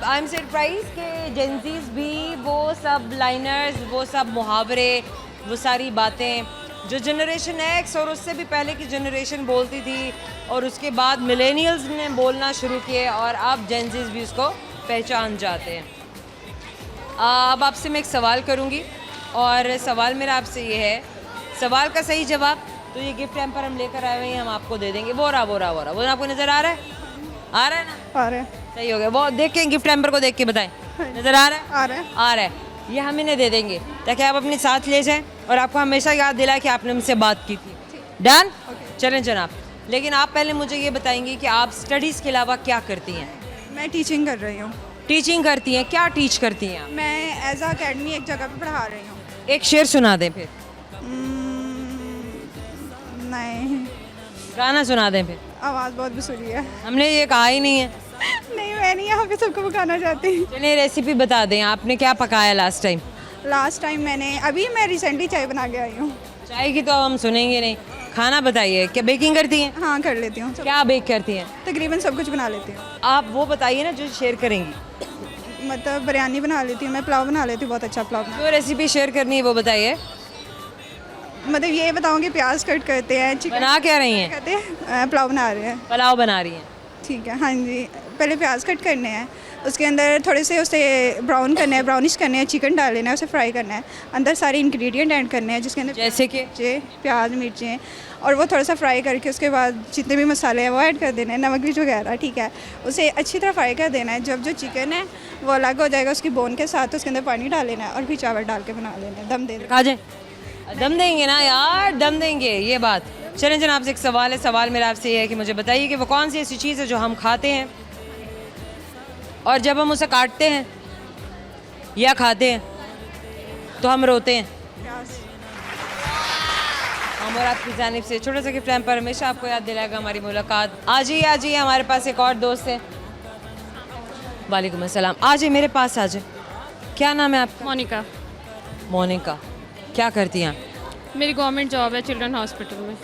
आई एम सरप्राइज कि जेंजीज भी वो सब लाइनर्स, वो सब मुहावरे, वो सारी बातें जो जनरेशन एक्स और उससे भी पहले की जनरेशन बोलती थी और उसके बाद मिलेनियल्स ने बोलना शुरू किए और अब जेंजीज भी उसको पहचान जाते हैं। अब आपसे मैं एक सवाल करूंगी और सवाल मेरा आपसे ये है, सवाल का सही जवाब तो ये गिफ्ट हैम्पर हम लेकर आए हुए हैं, हम आपको दे देंगे। वो आपको नज़र आ रहा है? आ रहा है ना? आ रहा है, सही हो गया। वो देख के गिफ्ट हैम्पर को देख के बताएं, नज़र आ रहा है? आ रहा है। आ रहा है। ये हम इन्हें दे देंगे ताकि आप अपने साथ ले जाएं और आपको हमेशा याद दिलाए कि आपने मुझसे बात की थी। डन? चलें जनाब। लेकिन आप पहले मुझे ये बताएंगे कि आप स्टडीज़ के अलावा क्या करती हैं? मैं टीचिंग कर रही हूँ। टीचिंग करती हैं, क्या टीच करती हैं आप? मैं एज अ अकेडमी एक जगह पे पढ़ा रही हूँ। एक शेर सुना दें फिर। नहीं, गाना सुना दें फिर। आवाज़ बहुत बसुरी है। हमने ये कहा ही नहीं है। नहीं, मैं नहीं यहाँ पे सबको पकाना चाहती। चलिए रेसिपी बता दें, आपने क्या पकाया लास्ट टाइम? लास्ट टाइम मैं रिसेंटली चाय बना के आई हूँ। चाय की तो अब हम सुनेंगे नहीं, खाना बताइए। क्या बेकिंग करती हैं? हाँ, कर लेती हूँ। क्या बेक करती हैं? तकरीबन सब कुछ बना लेती हूँ। आप वो बताइए ना जो शेयर करेंगी। मतलब बिरयानी बना लेती हूँ, मैं पुलाव बना लेती हूँ, बहुत अच्छा पुलाव जो रेसिपी शेयर करनी है वो बताइए। मतलब ये बताऊँगी प्याज कट करते हैं, चिकन बना क्या रही हैं? कहते हैं, पुलाव बना रहे हैं। पुलाव बना रही हैं। ठीक है, हाँ जी। पहले प्याज कट करने हैं, उसके अंदर थोड़े से उसे ब्राउन करना है, ब्राउनिश करने हैं, चिकन डाल लेना है, उसे फ्राई करना है, अंदर सारे इंग्रेडिएंट ऐड करने हैं जिसके अंदर जैसे कि प्याज मिर्चें, और वो थोड़ा सा फ्राई करके उसके बाद जितने भी मसाले हैं वो ऐड कर देने हैं, नमक मिर्च वगैरह। ठीक है, उसे अच्छी तरह फ्राई कर देना है। जब जो चिकन है वो अलग हो जाएगा उसकी बोन के साथ, उसके अंदर पानी डाल लेना है और फिर चावल डाल के बना लेना है, दम दे देना। खा जाए, दम देंगे ना यार, दम देंगे, ये बात। चलें जनाब, आपसे एक सवाल है। सवाल मेरा आपसे ये है कि मुझे बताइए कि वो कौन सी ऐसी चीज़ है जो हम खाते हैं और जब हम उसे काटते हैं या खाते हैं तो हम रोते हैं। प्याज। हम और आपकी जानिब से छोटा सा गिफ्ट हैम्पर हमेशा आपको याद दिलाएगा हमारी मुलाकात। आज ही हमारे पास एक और दोस्त है। वालेकुम अस्सलाम। आ जाइए मेरे पास, आ जाइए। क्या नाम है आपका? मोनिका। मोनिका, क्या करती हैं आप? मेरी गवर्नमेंट जॉब है चिल्ड्रन हॉस्पिटल में,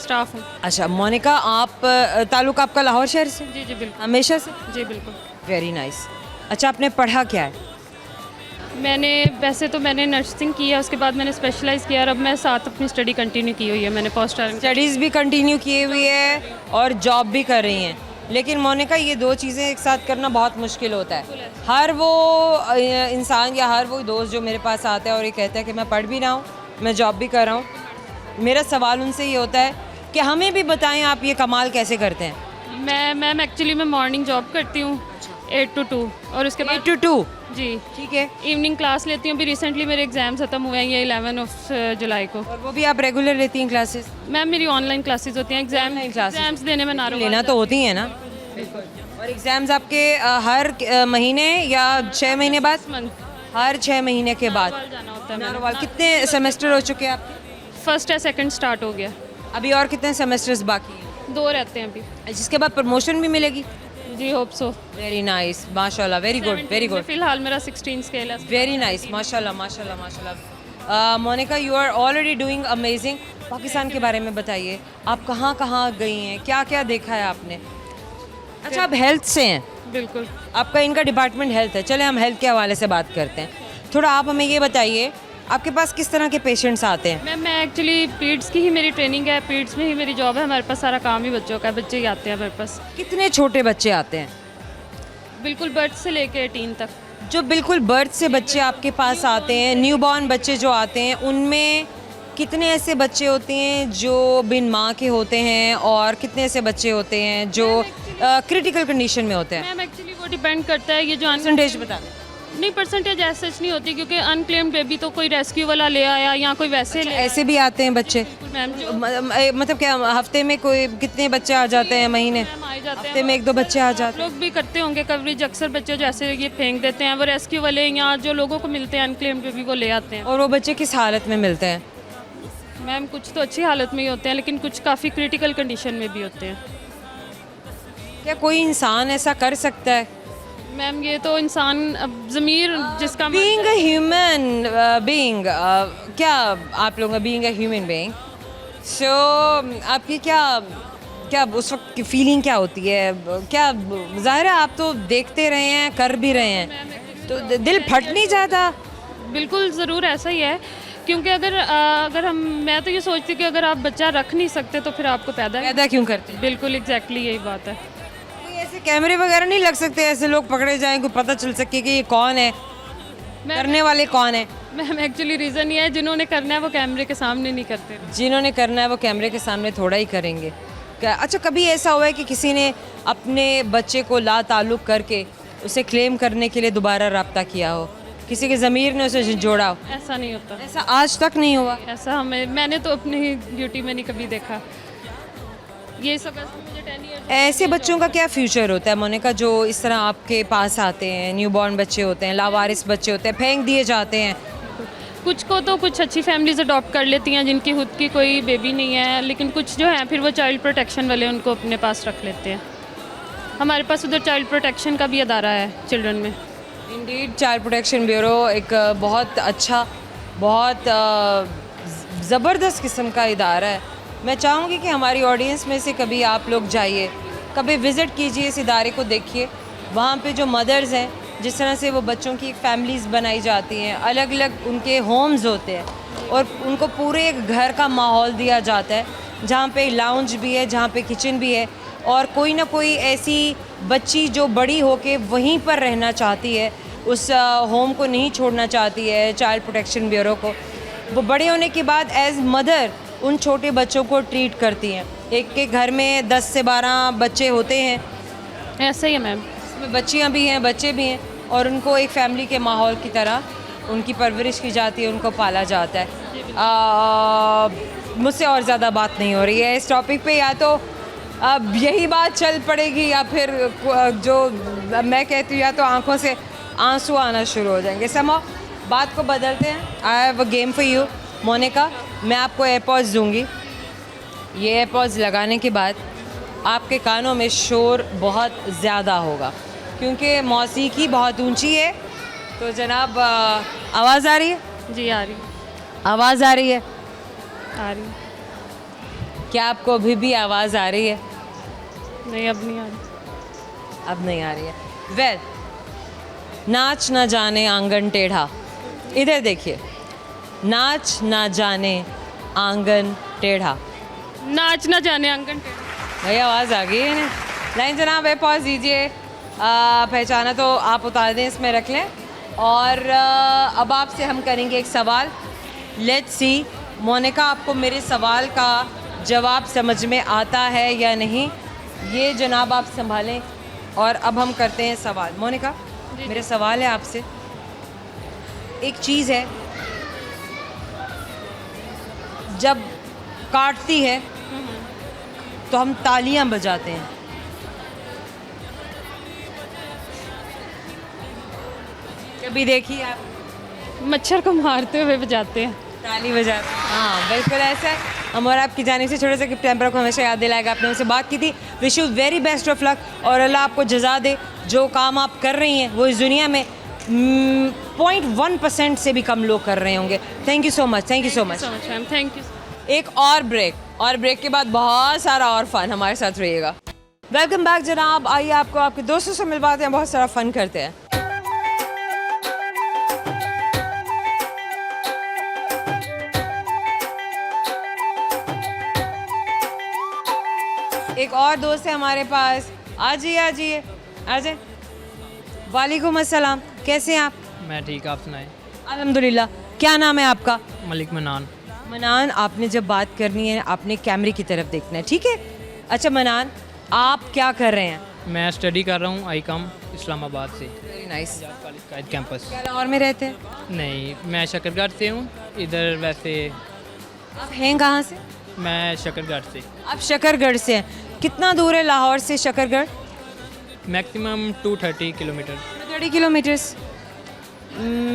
स्टाफ हूँ। अच्छा मोनिका, आप ताल्लुक आपका लाहौर शहर से? जी जी बिल्कुल। हमेशा से? जी बिल्कुल। Very nice. अच्छा, आपने पढ़ा क्या है? वैसे तो मैंने नर्सिंग की है, उसके बाद मैंने स्पेशलाइज़ किया और अब मैं साथ अपनी स्टडी कंटिन्यू की हुई है। मैंने पोस्ट स्टडीज़ भी कंटिन्यू किए हुई है और जॉब भी कर रही हैं। लेकिन मोनिका, ये दो चीज़ें एक साथ करना बहुत मुश्किल होता है। हर वो इंसान या हर वो दोस्त जो मेरे पास आता है और ये कहता है कि मैं पढ़ भी रहा हूँ, मैं जॉब भी कर रहा हूँ, मेरा सवाल उनसे ये होता है कि हमें भी बताएं आप ये कमाल कैसे करते हैं। मैम एक्चुअली मैं मॉर्निंग जॉब करती हूँ 8 to 2 और उसके बाद 8 to 2? जी ठीक है। इवनिंग क्लास लेती हूँ। अभी रिसेंटली मेरे एग्ज़ाम्स खत्म हुए हैं, ये 11 जुलाई को। और वो भी आप रेगुलर लेती हैं क्लासेस? मैम मेरी ऑनलाइन क्लासेस होती हैं, एग्ज़ाम्स देने में नारों लेना तो होती है ना। और एग्ज़ाम्स आपके हर महीने या 6 महीने बाद? मंथ हर 6 महीने के बाद जाना होता है। नारोवाल। कितने सेमेस्टर हो चुके हैं आपके? फर्स्ट है, सेकंड स्टार्ट हो गया, अभी और कितने सेमेस्टर्स बाकी हैं? 2 रहते हैं अभी। जिसके बाद प्रमोशन भी मिलेगी? जी होप सो। वेरी नाइस, माशाल्लाह, वेरी गुड, वेरी गुड, फिलहाल मेरा 16 स्केल है। वेरी नाइस, माशाल्लाह माशाल्लाह माशाल्लाह। Monica, you are already doing amazing. Pakistan के बारे में बताइए, आप कहाँ कहाँ गई हैं, क्या क्या देखा है आपने? अच्छा, आप हेल्थ से हैं? बिल्कुल। आपका इनका डिपार्टमेंट हेल्थ है। चले हम हेल्थ के हवाले से बात करते हैं। थोड़ा आप हमें ये बताइए, आपके पास किस तरह के पेशेंट्स आते हैं? मैं एक्चुअली पीड्स की ही मेरी ट्रेनिंग है, पीड्स में ही मेरी जॉब है। हमारे पास सारा काम ही बच्चों का है, बच्चे ही आते हैं हमारे पास। कितने छोटे बच्चे आते हैं? बिल्कुल बर्थ से लेके 18 तक। जो बिल्कुल बर्थ से बच्चे आपके पास आते हैं, न्यूबॉर्न बच्चे जो आते हैं, उनमें कितने ऐसे बच्चे होते हैं जो बिन माँ के होते हैं और कितने ऐसे बच्चे होते हैं जो क्रिटिकल कंडीशन में होते हैं? मैम एक्चुअली वो डिपेंड करता है, ये जो परसेंटेज बता दें। नहीं, परसेंटेज ऐसा सच नहीं होती क्योंकि अनक्लेम्ड बेबी तो कोई रेस्क्यू वाला ले आया या कोई वैसे ले ऐसे भी आते हैं बच्चे? मैम जो मतलब क्या हफ्ते में कोई कितने बच्चे आ जाते हैं? महीने मैम आ जाते हफ्ते में 1-2 बच्चे आ जाते हैं? लोग भी करते होंगे कवरेज। अक्सर बच्चे जैसे ये फेंक देते हैं, वो रेस्क्यू वाले या जो लोगों को मिलते हैं अनक्लेम्ड बेबी वो ले आते हैं। और वो बच्चे किस हालत में मिलते हैं? मैम कुछ तो अच्छी हालत में ही होते हैं लेकिन कुछ काफ़ी क्रिटिकल कंडीशन में भी होते हैं। क्या कोई इंसान ऐसा कर सकता है? मैम ये तो इंसान अब ज़मीर जिसका बीइंग अ ह्यूमन बीइंग, क्या आप लोग बीइंग अ ह्यूमन बीइंग, सो आपकी क्या क्या उस वक्त की फीलिंग क्या होती है? क्या ज़ाहिर है आप तो देखते रहे हैं, कर भी रहे हैं, तो दिल फट नहीं जाता? बिल्कुल ज़रूर ऐसा ही है, क्योंकि अगर हम मैं तो ये सोचती हूँ कि अगर आप बच्चा रख नहीं सकते तो फिर आपको पैदा क्यों करते हैं? बिल्कुल एग्जैक्टली यही बात है। कोई ऐसे कैमरे वगैरह नहीं लग सकते, ऐसे लोग पकड़े जाएं, को पता चल सके कि ये कौन है, करने वाले कौन है? मैम एक्चुअली रीज़न ये है, जिन्होंने करना है वो कैमरे के सामने नहीं करते। जिन्होंने करना है वो कैमरे के सामने थोड़ा ही करेंगे। अच्छा, कभी ऐसा हुआ है कि किसी ने अपने बच्चे को ला ताल्लुक़ करके उसे क्लेम करने के लिए दोबारा रब्ता किया हो, किसी के ज़मीर ने उसे जोड़ा हो? ऐसा नहीं होता, ऐसा आज तक नहीं हुआ? ऐसा मैंने तो अपनी ड्यूटी में नहीं कभी देखा। ये सब मुझे 10 ईयर। ऐसे बच्चों का क्या फ्यूचर होता है मोनिका, जो इस तरह आपके पास आते हैं, न्यूबॉर्न बच्चे होते हैं, लावारिस बच्चे होते हैं, फेंक दिए जाते हैं? कुछ को तो कुछ अच्छी फैमिलीज अडॉप्ट कर लेती हैं जिनकी खुद की कोई बेबी नहीं है, लेकिन कुछ जो हैं फिर वो चाइल्ड प्रोटेक्शन वाले उनको अपने पास रख लेते हैं। हमारे पास उधर चाइल्ड प्रोटेक्शन का भी अदारा है चिल्ड्रन में। इंडीड चाइल्ड प्रोटेक्शन ब्यूरो एक बहुत अच्छा, बहुत ज़बरदस्त किस्म का इदारा है। मैं चाहूँगी कि हमारी ऑडियंस में से कभी आप लोग जाइए, कभी विज़िट कीजिए इस इदारे को, देखिए वहाँ पे जो मदर्स हैं, जिस तरह से वो बच्चों की एक फैमिलीज़ बनाई जाती हैं, अलग अलग उनके होम्स होते हैं और उनको पूरे एक घर का माहौल दिया जाता है, जहाँ पे लाउंज भी है, जहाँ पे किचन भी है, और कोई ना कोई ऐसी बच्ची जो बड़ी होके वहीं पर रहना चाहती है, उस होम को नहीं छोड़ना चाहती है चाइल्ड प्रोटेक्शन ब्यूरो को, वो बड़े होने के बाद एज मदर उन छोटे बच्चों को ट्रीट करती हैं। एक के घर में 10 से 12 बच्चे होते हैं, ऐसा ही है मैम। इसमें बच्चियाँ भी हैं, बच्चे भी हैं, और उनको एक फैमिली के माहौल की तरह उनकी परवरिश की जाती है, उनको पाला जाता है। मुझसे और ज़्यादा बात नहीं हो रही है इस टॉपिक पे, या तो अब यही बात चल पड़ेगी या फिर जो मैं कहती हूँ या तो आंखों से आंसू आना शुरू हो जाएंगे। समो बात को बदलते हैं। I have a game for you Monica. मैं आपको एयरपॉड्स दूंगी। ये एयरपॉड्स लगाने के बाद आपके कानों में शोर बहुत ज़्यादा होगा, क्योंकि मौसीकी बहुत ऊंची है। तो जनाब आवाज़ आ रही है? जी आ रही, आवाज़ आ रही है? आ रही। क्या आपको अभी भी आवाज़ आ रही है? नहीं अब नहीं आ रही। अब नहीं आ रही है। वेल, नाच ना जाने आंगन टेढ़ा, इधर देखिए, नाच ना जाने आंगन टेढ़ा। नाच ना जाने आंगन टेढ़ा। भाई आवाज़ आ गई है इन्हें। लाइन जनाब है, पॉज दीजिए। पहचाना तो आप उतार दें, इसमें रख लें। और अब आपसे हम करेंगे एक सवाल। लेट्स सी मोनिका, आपको मेरे सवाल का जवाब समझ में आता है या नहीं, ये जनाब आप संभालें। और अब हम करते हैं सवाल। मोनिका, मेरा सवाल है आपसे। एक चीज़ है, जब काटती है तो हम तालियां बजाते हैं। कभी देखी आप? मच्छर को मारते हुए बजाते हैं। ताली बजाते हैं, हाँ बिल्कुल ऐसा है। हम और आपकी जानिब से छोटे से गिफ्ट टेम्पर को हमेशा याद दिलाएगा। आपने उनसे बात की थी। Wish you very best of luck, और अल्लाह आपको जज़ा दे। जो काम आप कर रही हैं वो इस दुनिया में 0.1% से भी कम लोग कर रहे होंगे। Thank you so much, thank you so much ma'am, thank you. एक और ब्रेक, और ब्रेक के बाद बहुत सारा और फन हमारे साथ रहिएगा। वेलकम बैक जनाब। आइए आपको आपके दोस्तों से मिलवाते हैं, बहुत सारा फन करते हैं। एक और दोस्त है हमारे पास। आ जाइए, आ जाइए, आ जाए। वालेकुम अस्सलाम, कैसे हैं आप? मैं ठीक, आप सुनाएं। अल्हम्दुलिल्लाह। क्या नाम है आपका? मलिक मनान। मनान, आपने जब बात करनी है आपने कैमरे की तरफ देखना है, ठीक है? अच्छा मनान, आप क्या कर रहे हैं? मैं स्टडी कर रहा हूँ आईकॉम इस्लामाबाद से, वेरी नाइस। कॉलेज कायद कैंपस। क्या लाहौर में रहते हैं? नहीं, मैं शकरगढ़ से हूँ। इधर वैसे आप हैं कहाँ से? मैं शकरगढ़ से। आप शकरगढ़ से हैं। कितना दूर है लाहौर से Shakargarh? Maximum 230 kilometre. 230 kilometres,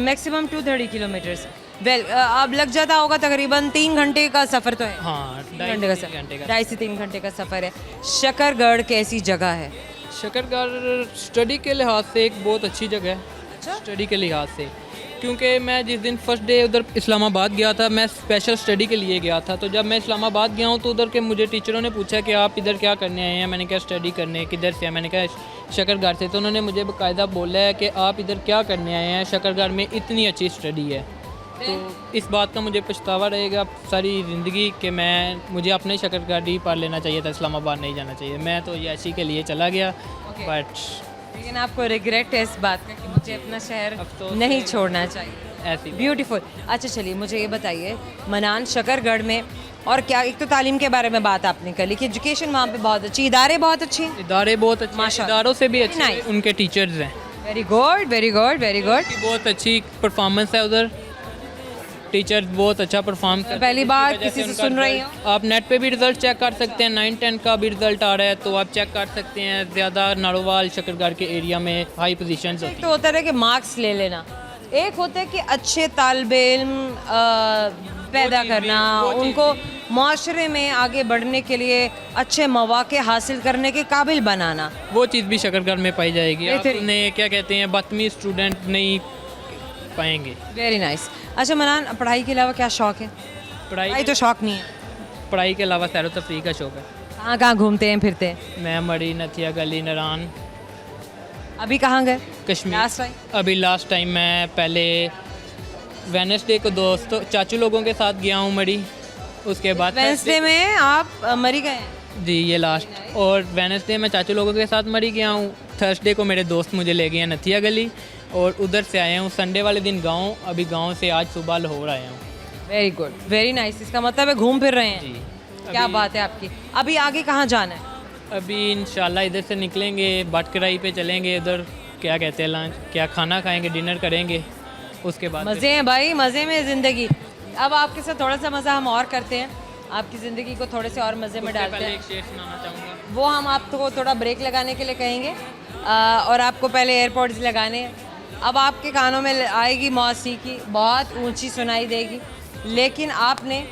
maximum 230 kilometres. Well, अब लग जाता होगा तकरीबन 3 घंटे का सफ़र तो है। हाँ, 3 घंटे का घंटे सफ़र, का। 2.5 से 3 घंटे का सफ़र है। शकरगढ़ कैसी जगह है? शकरगढ़ स्टडी के लिहाज से एक बहुत अच्छी जगह है। स्टडी के लिहाज से क्योंकि मैं जिस दिन फर्स्ट डे उधर इस्लामाबाद गया था, मैं स्पेशल स्टडी के लिए गया था। तो जब मैं इस्लामाबाद गया हूँ तो उधर के मुझे टीचरों ने पूछा कि आप इधर क्या करने आए हैं। मैंने कहा स्टडी करने। किधर से? मैंने कहा शकरगार से। तो उन्होंने मुझे बाकायदा बोला है कि आप इधर क्या करने आए हैं, शकरगार में इतनी अच्छी स्टडी है। तो इस बात का मुझे पछतावा रहेगा सारी ज़िंदगी कि मुझे अपने शकरगार ही पार लेना चाहिए था, इस्लामाबाद नहीं जाना चाहिए। मैं तो याशी के लिए चला गया, बट लेकिन आपको रिग्रेट है इस बात का कि मुझे अपना शहर अफसोस नहीं है। छोड़ना चाहिए। ऐसी ब्यूटीफुल। अच्छा चलिए मुझे ये बताइए, मनान शकरगढ़ में और क्या, एक तो तालीम के बारे में बात आपने करी कि एजुकेशन वहाँ पे बहुत अच्छी, इदारे बहुत अच्छे हैं। इदारे बहुत अच्छे हैं, माशाअल्लाह। इदारों से भी अच्छे Nice. उनके टीचर्स हैं। Very good very good very good. की बहुत अच्छी परफॉर्मेंस है उधर, टीचर बहुत अच्छा परफॉर्म करते हैं। पहली बार जिसकी वजह किसी से उनका सुन रही रिजल्ट- आप नेट पे भी रिजल्ट चेक कर सकते हैं, 9-10 का भी रिजल्ट आ रहा है तो आप चेक कर सकते हैं। ज़्यादा नारोवाल शकरगार के एरिया में हाई पोजीशंस होती एक तो होता है कि मार्क्स ले लेना, एक होता है कि अच्छे तालिबे इल्म पैदा चीज़ भी- करना, वो चीज़ उनको माशरे में आगे बढ़ने के लिए अच्छे मौके हासिल करने के काबिल बनाना। हैं। वो चीज़ भी शकरगार में पाई जाएगी। बेहतरीन। आपने क्या कहते हैं, बदतमीज स्टूडेंट नहीं पाएंगे। Very nice. अच्छा मनान, पढ़ाई के अलावा क्या शौक है? पढ़ाई तो शौक नहीं है। पढ़ाई के अलावा सैर व तफरीह का शौक है। कहाँ कहाँ घूमते हैं फिरते हैं? मैं मड़ी, नथिया गली, नारान, अभी कहाँ गए? कश्मीर। Last time? अभी लास्ट टाइम मैं पहले वेडनेसडे को दोस्तों चाचू लोगों के साथ गया हूँ मड़ी। उसके बाद वेडनेसडे में आप मरी गए हैं? जी ये लास्ट। और वेडनेसडे में चाचू लोगों के साथ मरी गया हूँ। थर्सडे को मेरे दोस्त मुझे ले गए हैं नथिया गली और उधर से आया हूँ संडे वाले दिन गांव। अभी गांव से आज सुबह लाहौर आया हूँ। Very good very nice. इसका मतलब है घूम फिर रहे हैं। जी। क्या अभी- बात है आपकी। अभी आगे कहाँ जाना है? अभी इंशाल्लाह इधर से निकलेंगे, बटकराई पे चलेंगे। इधर क्या कहते हैं लंच, क्या खाना खाएंगे, डिनर करेंगे। उसके बाद मज़े हैं भाई, मज़े में ज़िंदगी। अब आपके साथ थोड़ा सा मज़ा हम और करते हैं, आपकी ज़िंदगी को थोड़े से और मज़े में उससे डालते पहले हैं। एक शेर सुनाना चाहूँगा। वो हम आपको थोड़ा ब्रेक लगाने के लिए कहेंगे और आपको पहले एयरपोर्ट्स लगाने हैं। अब आपके कानों में आएगी मौसीकी, बहुत ऊंची सुनाई देगी, लेकिन आपने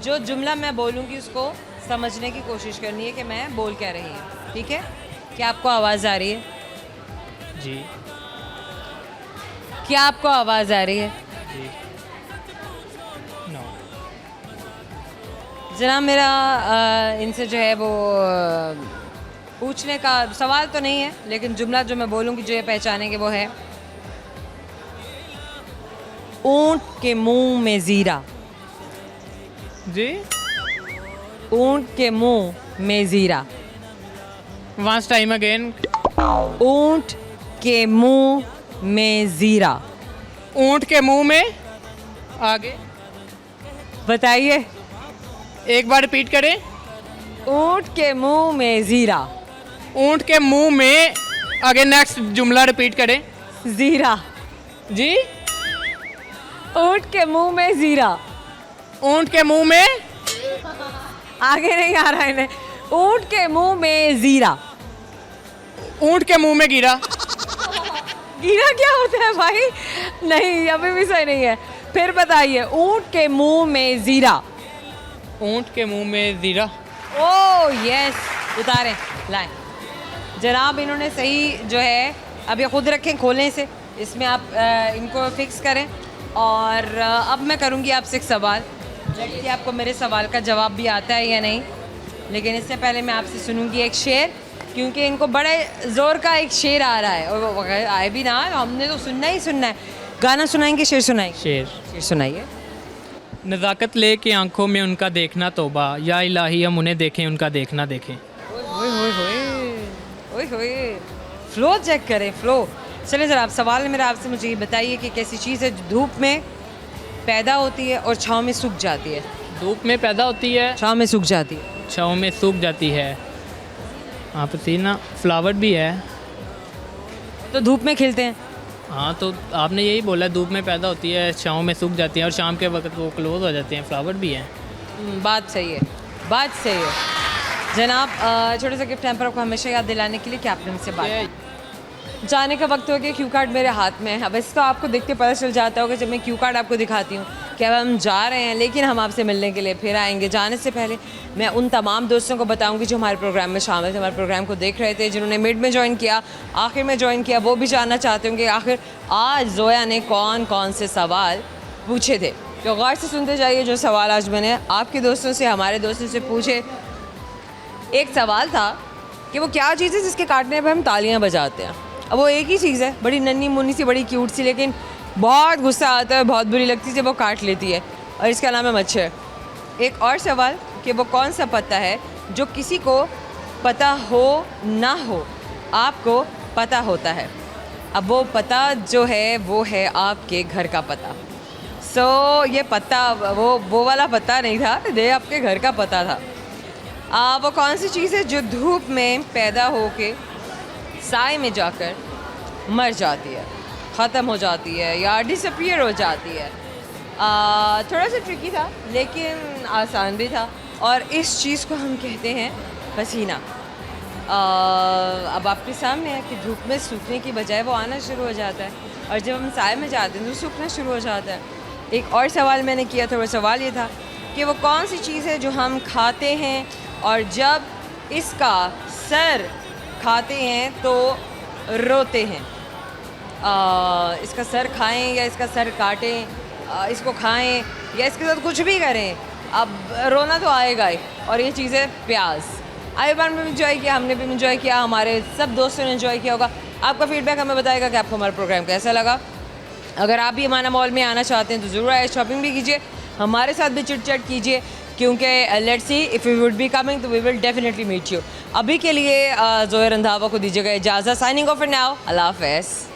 जो जुमला मैं बोलूँगी उसको समझने की कोशिश करनी है कि मैं बोल क्या रही हूँ। ठीक है? क्या आपको आवाज़ आ रही है? जी क्या आपको आवाज़ आ रही है? जी नो। जनाब मेरा इनसे जो है वो पूछने का सवाल तो नहीं है, लेकिन जुमला जो मैं बोलूँगी जो ये पहचानेंगे वो है ऊंट के मुंह में ज़ीरा। जी ऊंट के मुंह में ज़ीरा। Once time again. ऊंट के मुंह में ज़ीरा। ऊंट के मुंह में आगे बताइए। एक बार रिपीट करें। ऊंट के मुंह में ज़ीरा। ऊंट के मुंह में आगे नेक्स्ट जुमला रिपीट करें। ज़ीरा। जी ऊंट के मुंह में ज़ीरा। ऊंट के मुंह में आगे नहीं आ रहा है इन्हें। ऊंट के मुंह में ज़ीरा। ऊंट के मुंह में गिरा। गिरा क्या होता है भाई? नहीं, अभी भी सही नहीं है। फिर बताइए। ऊंट के मुंह में ज़ीरा। ऊंट के मुंह में ज़ीरा। ओह यस, उतारें लाएं। जनाब इन्होंने सही जो है, अब ये खुद रखें खोलें से, इसमें आप इनको फिक्स करें। और अब मैं करूँगी आपसे एक सवाल, देखिए आपको मेरे सवाल का जवाब भी आता है या नहीं। लेकिन इससे पहले मैं आपसे सुनूंगी एक शेर, क्योंकि इनको बड़े ज़ोर का एक शेर आ रहा है और वो आए भी ना, हमने तो सुनना ही सुनना है। गाना सुनाएंगे, शेर सुनाएंगे? शेर। शेर सुनाइए। नज़ाकत ले के आंखों में उनका देखना तौबा, या इलाही हम उन्हें देखें उनका देखना देखें। ओए होए होए ओए होए, फ्लो चेक करें, फ्लो। चलिए ज़रा आप सवाल है मेरा आपसे, मुझे ये बताइए कि कैसी चीज़ है जो धूप में पैदा होती है और छाँव में सूख जाती है? धूप में पैदा होती है, छाँव में सूख जाती है। छाँव में सूख जाती है। हाँ पसीना। फ्लावर भी है। तो धूप में खिलते हैं। हाँ तो आपने यही बोला, धूप में पैदा होती है, छाँव में सूख जाती है और शाम के वक्त वो क्लोज हो जाते हैं। फ्लावर भी हैं। बात सही है, बात सही है। जनाब छोटे से गिफ्ट हैम्पर आपको हमेशा याद दिलाने के लिए क्या आपने मुझसे बात की? जाने का वक्त हो गया, क्यू कार्ड मेरे हाथ में है। अब इसका आपको देख के पता चल जाता होगा जब मैं क्यू कार्ड आपको दिखाती हूँ कि अब हम जा रहे हैं, लेकिन हम आपसे मिलने के लिए फिर आएंगे। जाने से पहले मैं उन तमाम दोस्तों को बताऊंगी जो हमारे प्रोग्राम में शामिल थे, हमारे प्रोग्राम को देख रहे थे, जिन्होंने मिड में ज्वाइन किया, आखिर में ज्वाइन किया, वो भी जानना चाहते होंगे आखिर आज जोया ने कौन कौन से सवाल पूछे थे। तो गौर से सुनते जाइए जो सवाल आज मैंने आपके दोस्तों से, हमारे दोस्तों से पूछे। एक सवाल था कि वो क्या चीज़ है जिसके काटने पर हम तालियां बजाते हैं। अब वो एक ही चीज़ है, बड़ी नन्ही मुन्नी सी, बड़ी क्यूट सी, लेकिन बहुत गुस्सा आता है, बहुत बुरी लगती है जब वो काट लेती है, और इसका नाम है मच्छर। एक और सवाल कि वो कौन सा पता है जो किसी को पता हो ना हो आपको पता होता है। अब वो पता जो है वो है आपके घर का पता। ये पता वो वाला पता नहीं था, ये आपके घर का पता था। वो कौन सी चीज़ है जो धूप में पैदा होके साए में जाकर मर जाती है, ख़त्म हो जाती है या डिसअपीयर हो जाती है। थोड़ा सा ट्रिकी था लेकिन आसान भी था, और इस चीज़ को हम कहते हैं पसीना। अब आपके सामने है कि धूप में सूखने की बजाय वो आना शुरू हो जाता है, और जब हम साए में जाते हैं तो सूखना शुरू हो जाता है। एक और सवाल मैंने किया था, वो सवाल ये था कि वो कौन सी चीज़ है जो हम खाते हैं और जब इसका सर खाते हैं तो रोते हैं। इसका सर खाएं या इसका सर काटें, इसको खाएं या इसके साथ कुछ भी करें, अब रोना तो आएगा ही। और ये चीज़ है प्याज। आई बार में इन्जॉय किया, हमने भी इन्जॉय किया, हमारे सब दोस्तों ने इन्जॉय किया होगा। आपका फीडबैक हमें बताएगा कि आपको हमारा प्रोग्राम कैसा लगा। अगर आप भी हमारा मॉल में आना चाहते हैं तो ज़रूर आए, शॉपिंग भी कीजिए, हमारे साथ भी चिट चैट कीजिए, क्योंकि let's see if you would be coming तो we will definitely meet you. अभी के लिए जोया रंधावा को दीजिएगा इजाज़त। साइनिंग ऑफ फॉर नाउ, अल्लाह हाफ़िज़।